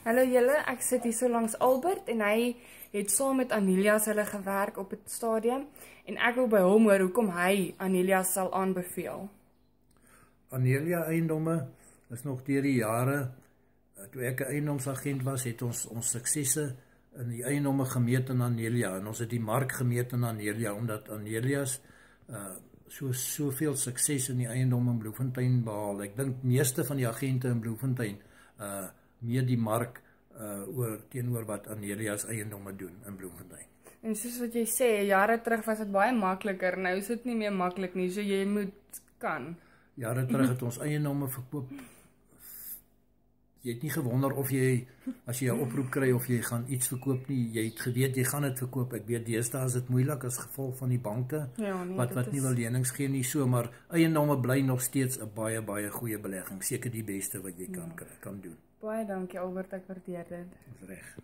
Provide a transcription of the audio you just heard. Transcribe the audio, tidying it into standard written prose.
Hallo julle, ek sit hier so langs Albert en hy het saam met Anelias hulle gewerk op het stadium en ek wil by hom hoor hoekom hy Anelias sal aanbeveel. Anelia eiendomme is nog deur die jare, toe ek 'n eiendomsagent was, het ons suksesse in die eiendomme gemeet in Anelia en ons het die mark gemeet in Anelia omdat Anelias soveel sukses in die eiendom in Bloemfontein behaal. Ek dink meeste van die agente in Bloemfontein meer die mark teenoor wat Anelias eiendomme doen in Bloemfontein. En soos wat jy sê, jare terug was dit baie makliker, nou is dit nie meer maklik nie, so jy moet kan. Jare terug het ons eiendomme verkoop. Jy het nie gewonder of jy, as jy 'n oproep kry of jy gaan iets verkoop nie, jy het geweet jy gaan dit verkoop. Ek weet deesdae is dit moeilik as gevolg van die banke, ja, nee, wat nie wil lenings gee nie, so, maar eiendomme bly nog steeds 'n baie goeie belegging, seker die beste wat jy kan doen. Baie dankie Albert, ek waardeer dit. Dis reg.